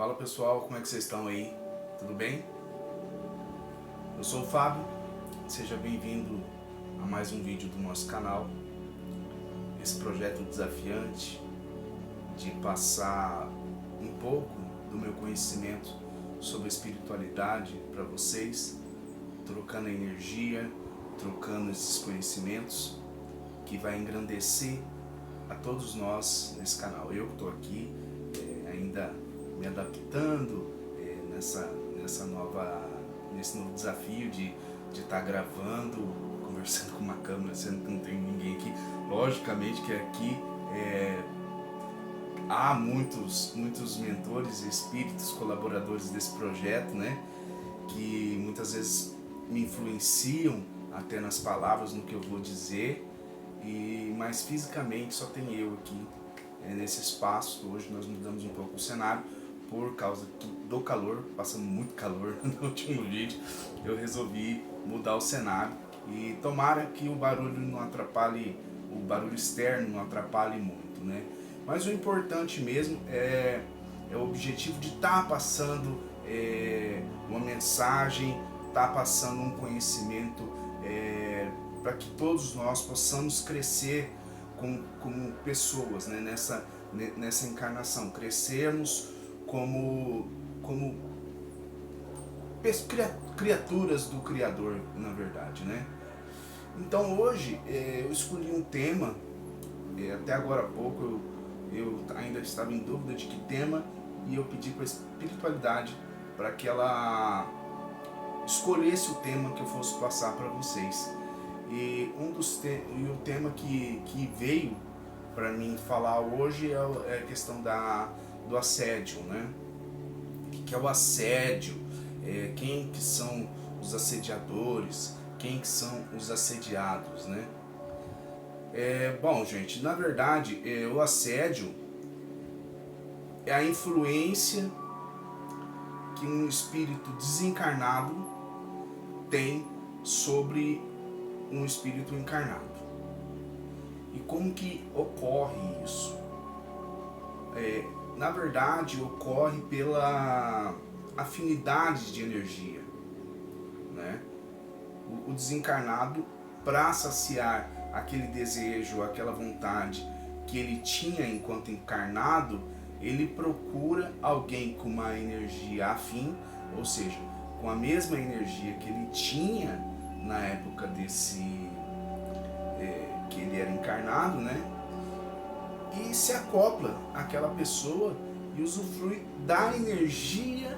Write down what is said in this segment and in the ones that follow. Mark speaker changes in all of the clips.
Speaker 1: Fala pessoal, como é que vocês estão aí? Tudo bem? Eu sou o Fábio, seja bem-vindo a mais um vídeo do nosso canal. Esse projeto desafiante de passar um pouco do meu conhecimento sobre espiritualidade para vocês, trocando energia, trocando esses conhecimentos que vai engrandecer a todos nós nesse canal. Eu que estou aqui ainda me adaptando nesse novo desafio de estar gravando, conversando com uma câmera, sendo que não tem ninguém aqui. Logicamente que aqui há muitos mentores e espíritos colaboradores desse projeto, né? Que muitas vezes me influenciam até nas palavras, no que eu vou dizer, mas fisicamente só tem eu aqui nesse espaço. Hoje nós mudamos um pouco o cenário por causa do calor, passando muito calor no último vídeo. Eu resolvi mudar o cenário e tomara que o barulho não atrapalhe, o barulho externo não atrapalhe muito, né? Mas o importante mesmo é o objetivo de estar passando uma mensagem, estar passando um conhecimento para que todos nós possamos crescer como pessoas, né? nessa encarnação, crescermos como criaturas do Criador, na verdade, né? Então hoje eu escolhi um tema, até agora há pouco eu ainda estava em dúvida de que tema, e eu pedi para a espiritualidade para que ela escolhesse o tema que eu fosse passar para vocês. E o tema que veio para mim falar hoje é a questão do assédio, né? O que é o assédio? Quem que são os assediadores? Quem que são os assediados, né? Bom, gente, na verdade, o assédio é a influência que um espírito desencarnado tem sobre um espírito encarnado. E como que ocorre isso? Na verdade, ocorre pela afinidade de energia, né? O desencarnado, para saciar aquele desejo, aquela vontade que ele tinha enquanto encarnado, ele procura alguém com uma energia afim, ou seja, com a mesma energia que ele tinha na época que ele era encarnado, né? E se acopla àquela pessoa e usufrui da energia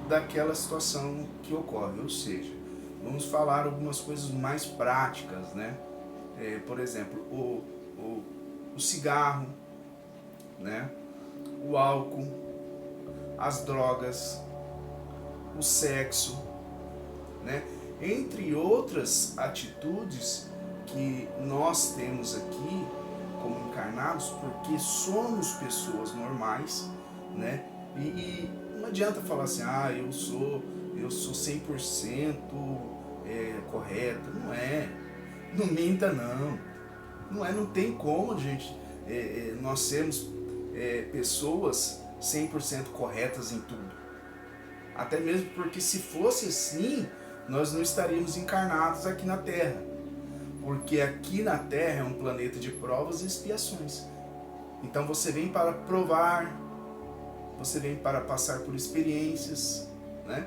Speaker 1: daquela situação que ocorre. Ou seja, vamos falar algumas coisas mais práticas, né? Por exemplo, o cigarro, né? O álcool, as drogas, o sexo, né? Entre outras atitudes que nós temos aqui como encarnados, porque somos pessoas normais, né? E não adianta falar assim, eu sou 100% correto. Não é. Não minta, não. Não tem como, gente, nós sermos pessoas 100% corretas em tudo. Até mesmo porque se fosse assim, nós não estaríamos encarnados aqui na Terra. Porque aqui na Terra é um planeta de provas e expiações. Então você vem para provar, você vem para passar por experiências, né?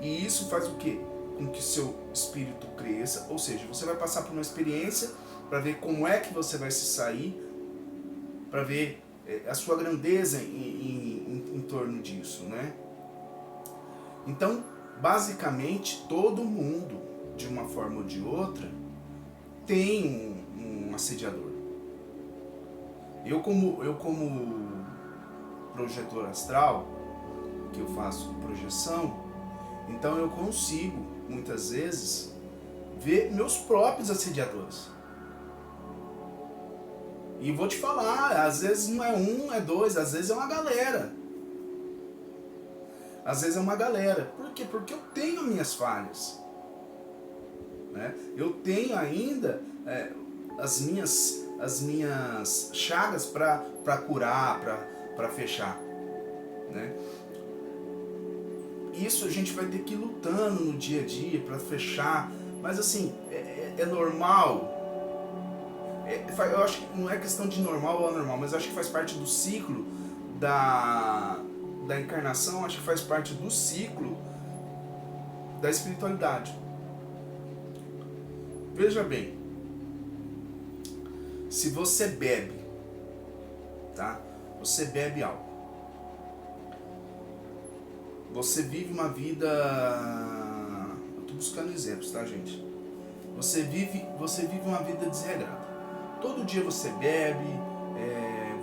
Speaker 1: E isso faz o quê? Com que seu espírito cresça, ou seja, você vai passar por uma experiência para ver como é que você vai se sair, para ver a sua grandeza em torno disso, né? Então, basicamente, todo mundo, de uma forma ou de outra, tem um assediador. Eu como projetor astral, que eu faço projeção, então eu consigo, muitas vezes, ver meus próprios assediadores. E vou te falar, às vezes não é um, é dois, às vezes é uma galera. Às vezes é uma galera. Por quê? Porque eu tenho minhas falhas, né? Eu tenho ainda as minhas chagas para curar, para fechar. né? Isso a gente vai ter que ir lutando no dia a dia para fechar, mas assim, é normal. Eu acho que não é questão de normal ou anormal, mas eu acho que faz parte do ciclo da encarnação, acho que faz parte do ciclo da espiritualidade. Veja bem, se você bebe, tá? Você bebe álcool. Você vive uma vida... Eu tô buscando exemplos, tá, gente? Você vive uma vida desregrada. Todo dia você bebe,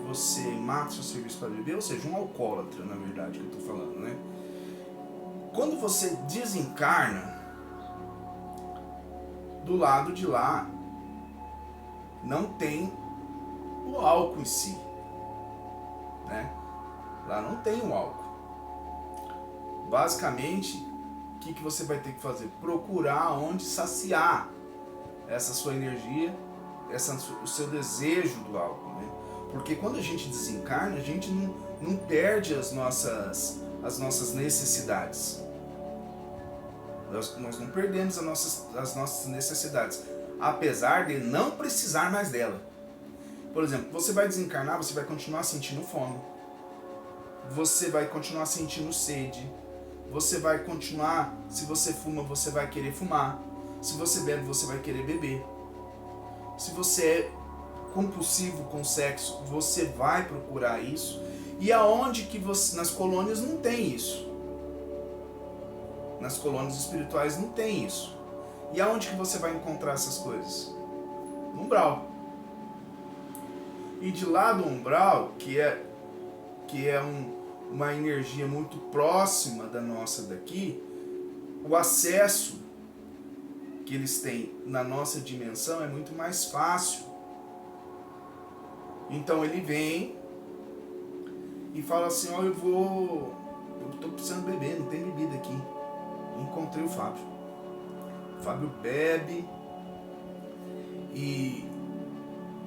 Speaker 1: você mata seu serviço para beber, ou seja, um alcoólatra, na verdade, que eu tô falando, né? Quando você desencarna, do lado de lá, não tem o álcool em si, né? Lá não tem o álcool. Basicamente, o que você vai ter que fazer? Procurar onde saciar essa sua energia, o seu desejo do álcool, né? Porque quando a gente desencarna, a gente não perde as nossas necessidades. Nós não perdemos as nossas necessidades, apesar de não precisar mais dela. Por exemplo, você vai desencarnar, você vai continuar sentindo fome, você vai continuar sentindo sede, você vai continuar, se você fuma, você vai querer fumar, se você bebe, você vai querer beber. Se você é compulsivo com sexo, você vai procurar isso. E aonde que você... Nas colônias não tem isso. Nas colônias espirituais não tem isso. E aonde que você vai encontrar essas coisas? No umbral. E de lá do umbral, que é uma energia muito próxima da nossa daqui, o acesso que eles têm na nossa dimensão é muito mais fácil. Então ele vem e fala assim, ó, eu tô precisando beber, não tem bebida aqui. Encontrei o Fábio. O Fábio bebe e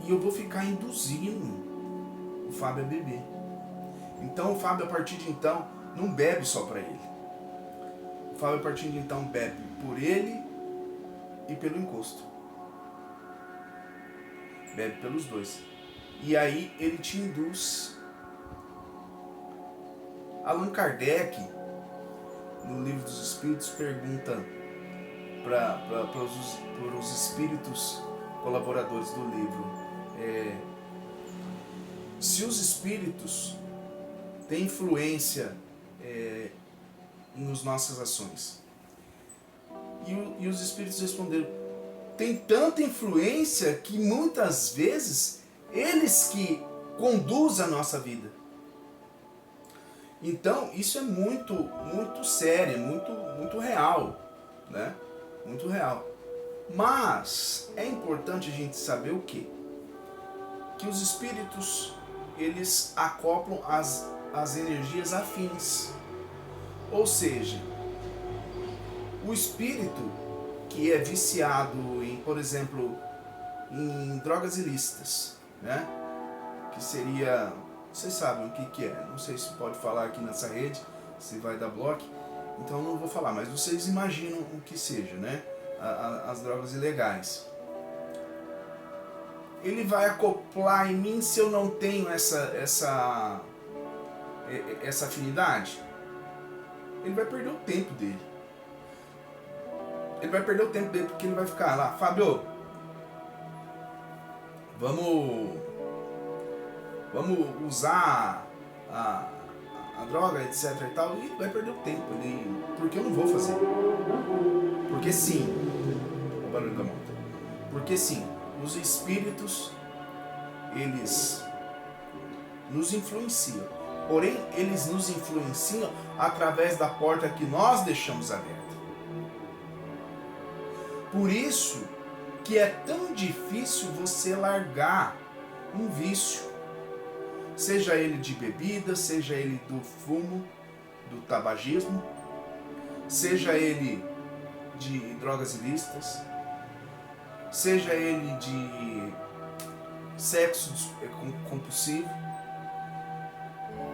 Speaker 1: eu vou ficar induzindo o Fábio a beber. Então o Fábio, a partir de então, não bebe só para ele. O Fábio, a partir de então, bebe por ele e pelo encosto. Bebe pelos dois. E aí ele te induz. Allan Kardec, no Livro dos Espíritos, pergunta para os espíritos colaboradores do livro, se os espíritos têm influência nas nossas ações. E os espíritos responderam, tem tanta influência que muitas vezes eles que conduzem a nossa vida. Então isso é muito, muito sério, muito real, né? Muito real. Mas é importante a gente saber o quê? Que os espíritos, eles acoplam as energias afins. Ou seja, o espírito que é viciado em, por exemplo, em drogas ilícitas, né? Que seria, vocês sabem o que é, não sei se pode falar aqui nessa rede, se vai dar bloco, então eu não vou falar, mas vocês imaginam o que seja, né? As drogas ilegais. Ele vai acoplar em mim se eu não tenho essa afinidade? Ele vai perder o tempo dele. Ele vai perder o tempo dele porque ele vai ficar lá, Fábio, vamos usar a droga, etc e tal, e vai perder o tempo. Porque eu não vou fazer. Porque sim, o barulho da moto. Porque sim, os espíritos, eles nos influenciam. Porém, eles nos influenciam através da porta que nós deixamos aberta. Por isso que é tão difícil você largar um vício. Seja ele de bebida, seja ele do fumo, do tabagismo, seja ele de drogas ilícitas, seja ele de sexo compulsivo.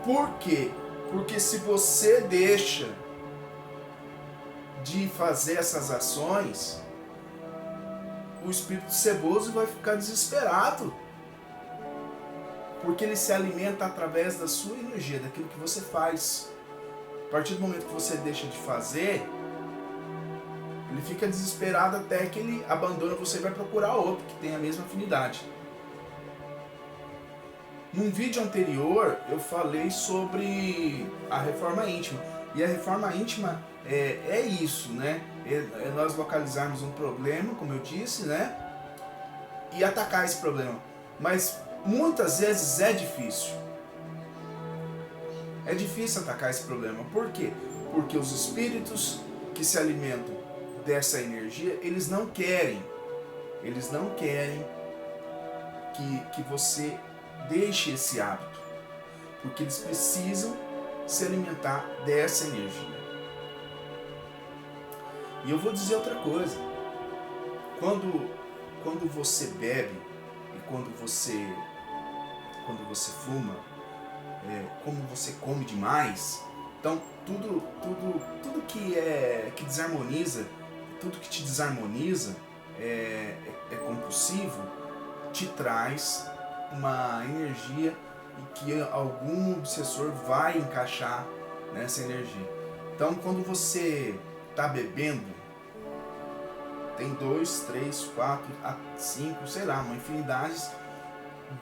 Speaker 1: Por quê? Porque se você deixa de fazer essas ações, o espírito ceboso vai ficar desesperado. Porque ele se alimenta através da sua energia, daquilo que você faz. A partir do momento que você deixa de fazer, ele fica desesperado até que ele abandona você e vai procurar outro que tem a mesma afinidade. Num vídeo anterior eu falei sobre a reforma íntima. E a reforma íntima é isso, né? É nós localizarmos um problema, como eu disse, né? E atacar esse problema. Mas muitas vezes é difícil. É difícil atacar esse problema. Por quê? Porque os espíritos que se alimentam dessa energia, eles não querem que você deixe esse hábito, porque eles precisam se alimentar dessa energia. E eu vou dizer outra coisa: quando você bebe e quando você fuma, como você come demais, então tudo que desarmoniza, tudo que te desarmoniza é compulsivo, te traz uma energia e que algum obsessor vai encaixar nessa energia. Então, quando você está bebendo, tem 2, 3, 4, 5, sei lá, uma infinidade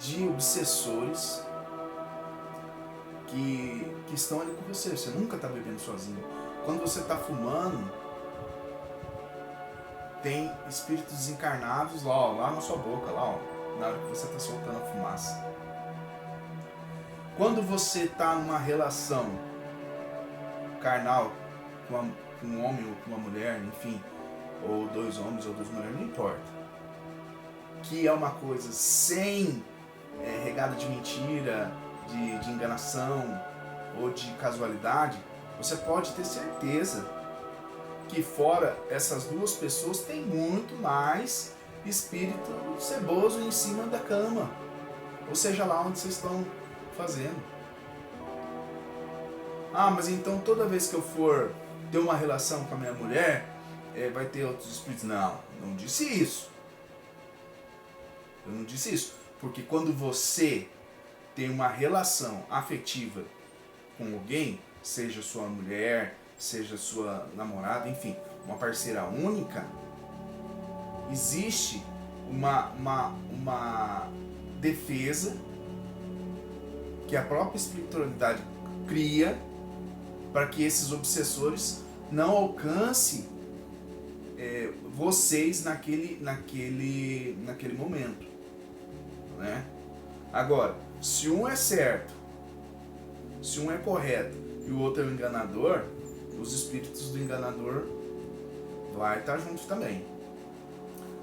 Speaker 1: de obsessores que estão ali com você. Você nunca está bebendo sozinho. Quando você está fumando, tem espíritos desencarnados lá na sua boca, na hora que você está soltando a fumaça. Quando você está numa relação carnal com um homem ou com uma mulher, enfim, ou 2 homens ou 2 mulheres, não importa, que é uma coisa sem regada de mentira, de enganação ou de casualidade, você pode ter certeza que fora essas 2 pessoas tem muito mais espírito ceboso em cima da cama, ou seja, lá onde vocês estão fazendo. Ah, mas então toda vez que eu for ter uma relação com a minha mulher, vai ter outros espíritos? Não disse isso. Eu não disse isso. Porque quando você tem uma relação afetiva com alguém, seja sua mulher, seja sua namorada, enfim, uma parceira única, existe uma defesa que a própria espiritualidade cria para que esses obsessores não alcancem vocês naquele momento, né? Agora, se um é certo, se um é correto e o outro é o enganador, os espíritos do enganador vai estar juntos também.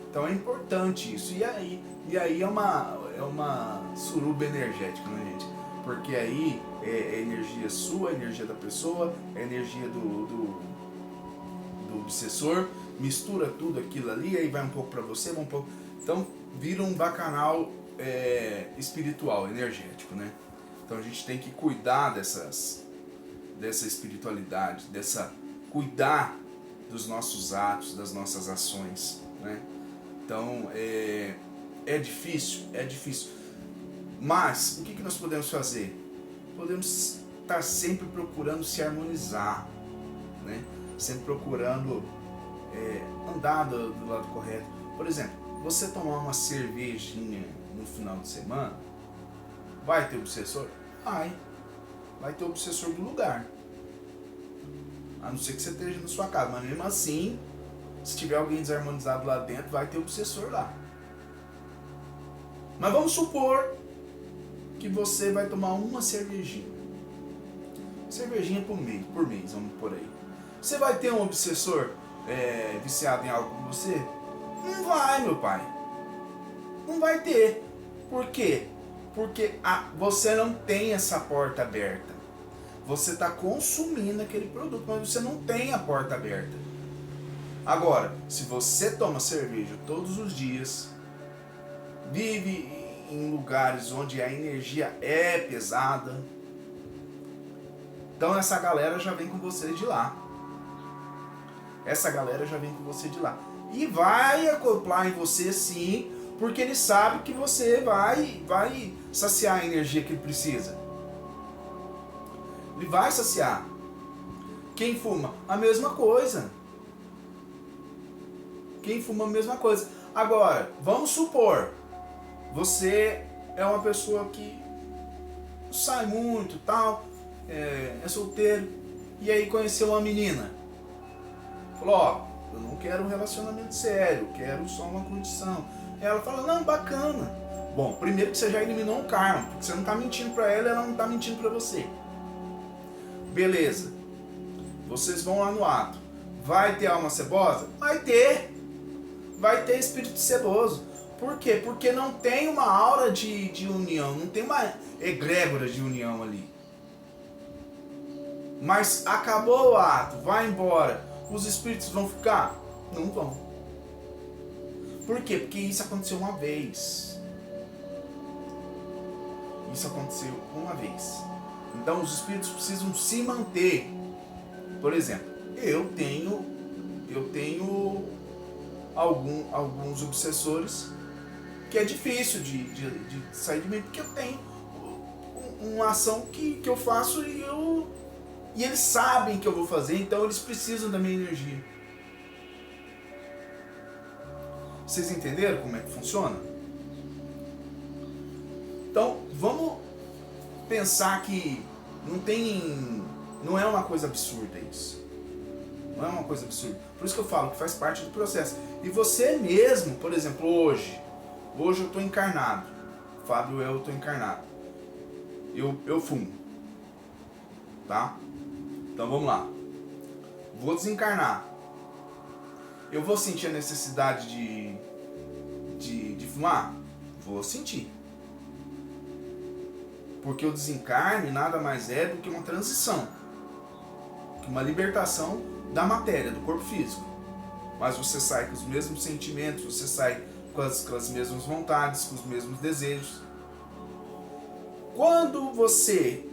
Speaker 1: Então é importante isso. E aí é uma suruba energética, né, gente? Porque aí é energia sua, é energia da pessoa, é energia do obsessor, mistura tudo aquilo ali, aí vai um pouco para você, vai um pouco. Então vira um bacanal espiritual, energético, né? Então a gente tem que cuidar dessa espiritualidade, cuidar dos nossos atos, das nossas ações, né? Então é difícil, mas o que nós podemos fazer? Podemos estar sempre procurando se harmonizar, né? Sempre procurando andar do lado correto. Por exemplo, você tomar uma cervejinha no final de semana, vai ter obsessor? Vai ter obsessor do lugar. A não ser que você esteja na sua casa, mas mesmo assim, se tiver alguém desarmonizado lá dentro, vai ter obsessor lá. Mas vamos supor que você vai tomar uma cervejinha. Cervejinha por mês, vamos por aí. Você vai ter um obsessor viciado em algo com você? Não vai, meu pai. Não vai ter. Por quê? Porque você não tem essa porta aberta. Você está consumindo aquele produto, mas você não tem a porta aberta. Agora, se você toma cerveja todos os dias, vive em lugares onde a energia é pesada, Então essa galera já vem com você de lá. Essa galera já vem com você de lá. E vai acoplar em você sim, porque ele sabe que você vai saciar a energia que ele precisa. Ele vai saciar. Quem fuma? A mesma coisa. Quem fuma a mesma coisa. Agora, vamos supor, você é uma pessoa que sai muito, tal, é solteiro, e aí conheceu uma menina. Falou, ó, eu não quero um relacionamento sério, quero só uma curtição. Ela fala, não, bacana. Bom, primeiro que você já eliminou um karma, porque você não tá mentindo pra ela não tá mentindo pra você. Beleza. Vocês vão lá no ato. Vai ter alma cebosa? Vai ter. Vai ter espírito ceboso. Por quê? Porque não tem uma aura de união, não tem uma egrégora de união ali. Mas acabou o ato, vai embora. Os espíritos vão ficar? Não vão. Por quê? Porque isso aconteceu uma vez. Isso aconteceu uma vez. Então os espíritos precisam se manter. Por exemplo, eu tenho alguns obsessores que é difícil de sair de mim, porque eu tenho uma ação que eu faço e eles sabem que eu vou fazer, então eles precisam da minha energia. Vocês entenderam como é que funciona? Então, vamos pensar que não é uma coisa absurda isso. Não é uma coisa absurda. Por isso que eu falo que faz parte do processo. E você mesmo, por exemplo, hoje eu estou encarnado. Fábio, eu estou encarnado. Eu fumo. Tá? Então vamos lá. Vou desencarnar. Eu vou sentir a necessidade de fumar? Vou sentir. Porque o desencarne nada mais é do que uma transição. Que uma libertação da matéria, do corpo físico. Mas você sai com os mesmos sentimentos, você sai com as mesmas vontades, com os mesmos desejos. Quando você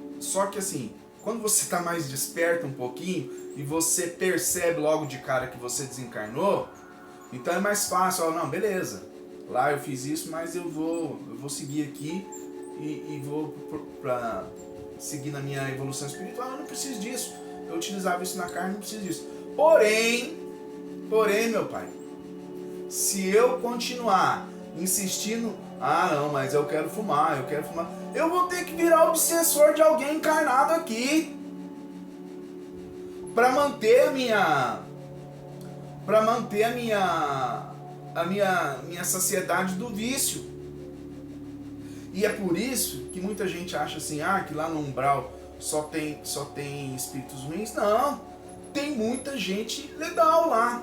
Speaker 1: está mais desperto um pouquinho e você percebe logo de cara que você desencarnou, então é mais fácil, não, beleza, lá eu fiz isso, mas eu vou seguir aqui e vou para seguir na minha evolução espiritual, eu não preciso disso, eu utilizava isso na carne, não preciso disso. Porém, meu pai, se eu continuar insistindo, não, mas eu quero fumar, eu vou ter que virar obsessor de alguém encarnado aqui para manter a minha saciedade do vício. E é por isso que muita gente acha assim, que lá no umbral só tem espíritos ruins. Não, tem muita gente legal lá.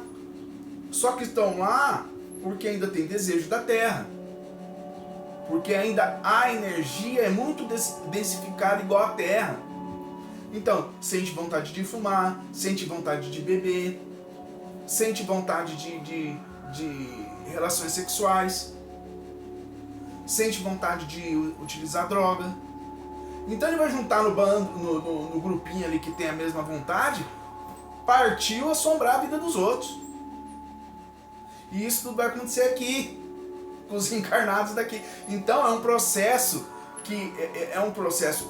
Speaker 1: Só que estão lá porque ainda tem desejo da terra. Porque ainda a energia é muito densificada igual a terra. Então, sente vontade de fumar, sente vontade de beber, sente vontade de relações sexuais, sente vontade de utilizar droga. Então ele vai juntar no bando, no grupinho ali que tem a mesma vontade, partiu assombrar a vida dos outros. E isso tudo vai acontecer aqui, com os encarnados daqui. Então é um processo que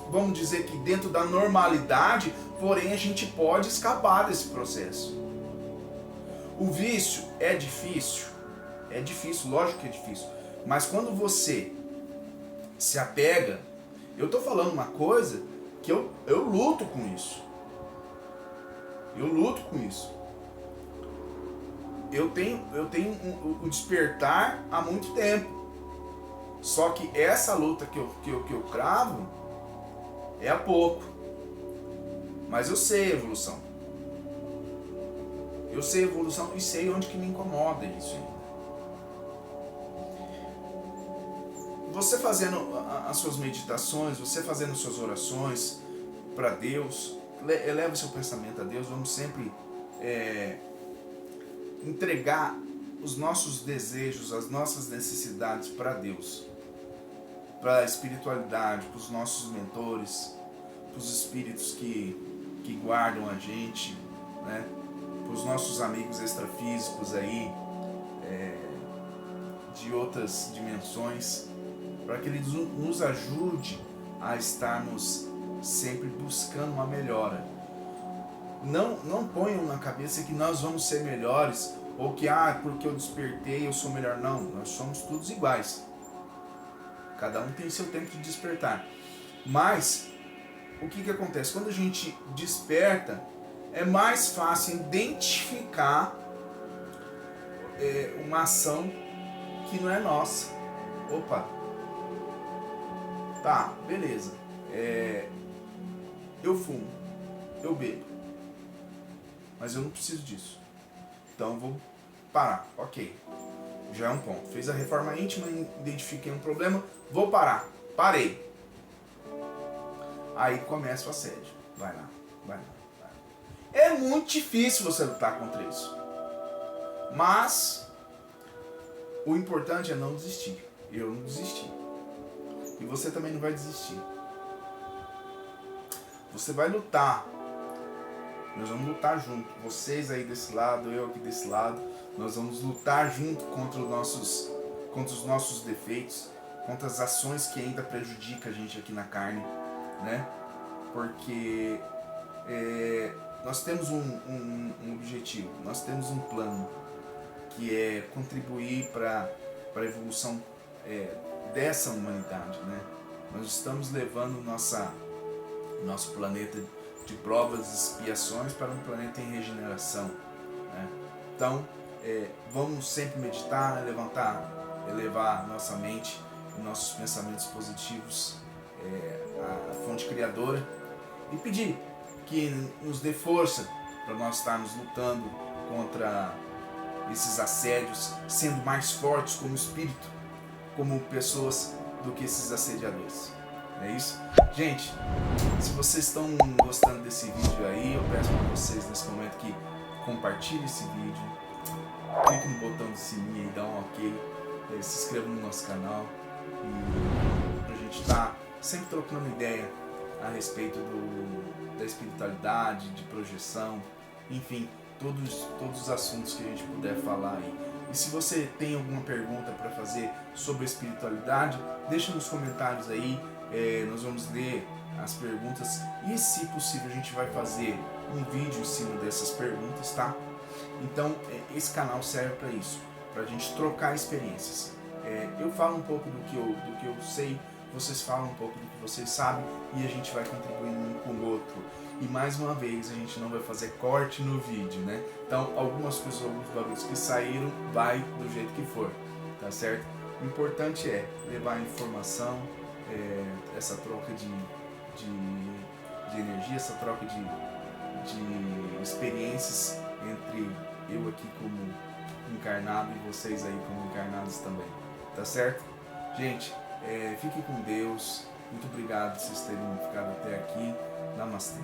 Speaker 1: vamos dizer que dentro da normalidade, porém a gente pode escapar desse processo. O vício é difícil, lógico que é difícil, mas quando você se apega, eu tô falando uma coisa que eu luto com isso. Eu tenho o despertar há muito tempo. Só que essa luta que eu cravo é há pouco. Mas eu sei a evolução. Eu sei a evolução e sei onde que me incomoda isso ainda. Você fazendo as suas meditações, você fazendo as suas orações para Deus, eleva o seu pensamento a Deus, vamos sempre entregar os nossos desejos, as nossas necessidades para Deus, para a espiritualidade, para os nossos mentores, para os espíritos que que guardam a gente, né? Para os nossos amigos extrafísicos aí, de outras dimensões, para que eles nos ajude a estarmos sempre buscando uma melhora. Não ponham na cabeça que nós vamos ser melhores, ou que porque eu despertei eu sou melhor. Não, nós somos todos iguais. Cada um tem seu tempo de despertar. Mas o que acontece? Quando a gente desperta, é mais fácil identificar uma ação que não é nossa. Opa, tá, beleza. Eu fumo, eu bebo, mas eu não preciso disso. Então eu vou parar, ok. Já é um ponto. Fez a reforma íntima, identifiquei um problema, vou parar. Parei. Aí começa o assédio. Vai lá, vai lá, vai lá. É muito difícil você lutar contra isso. Mas o importante é não desistir. Eu não desisti. E você também não vai desistir. Você vai lutar. Nós vamos lutar junto. Vocês aí desse lado, eu aqui desse lado. Nós vamos lutar junto contra os nossos defeitos, contra as ações que ainda prejudicam a gente aqui na carne, né? Porque nós temos um objetivo, nós temos um plano, que é contribuir para a evolução dessa humanidade, né? Nós estamos levando nosso planeta de provas e expiações para um planeta em regeneração, né? Então, vamos sempre meditar, elevar nossa mente e nossos pensamentos positivos à fonte criadora e pedir que nos dê força para nós estarmos lutando contra esses assédios, sendo mais fortes como espírito, como pessoas, do que esses assediadores. É isso? Gente, se vocês estão gostando desse vídeo aí, eu peço para vocês nesse momento que compartilhem esse vídeo, clique no botão do sininho e dá um ok, se inscreva no nosso canal e pra gente estar sempre trocando ideia a respeito da espiritualidade, de projeção, enfim, todos os assuntos que a gente puder falar aí. E se você tem alguma pergunta para fazer sobre a espiritualidade, deixa nos comentários aí, nós vamos ler as perguntas e, se possível, a gente vai fazer um vídeo em cima dessas perguntas, tá? Então, esse canal serve para isso, para a gente trocar experiências. Eu falo um pouco do que eu sei, vocês falam um pouco do que vocês sabem e a gente vai contribuindo um com o outro. E mais uma vez, a gente não vai fazer corte no vídeo, né? Então, algumas coisas, alguns barulhos que saíram, vai do jeito que for, tá certo? O importante é levar a informação, essa troca de energia, essa troca de experiências entre eu aqui como encarnado e vocês aí como encarnados também, tá certo? Gente, fiquem com Deus, muito obrigado por vocês terem ficado até aqui. Namastê.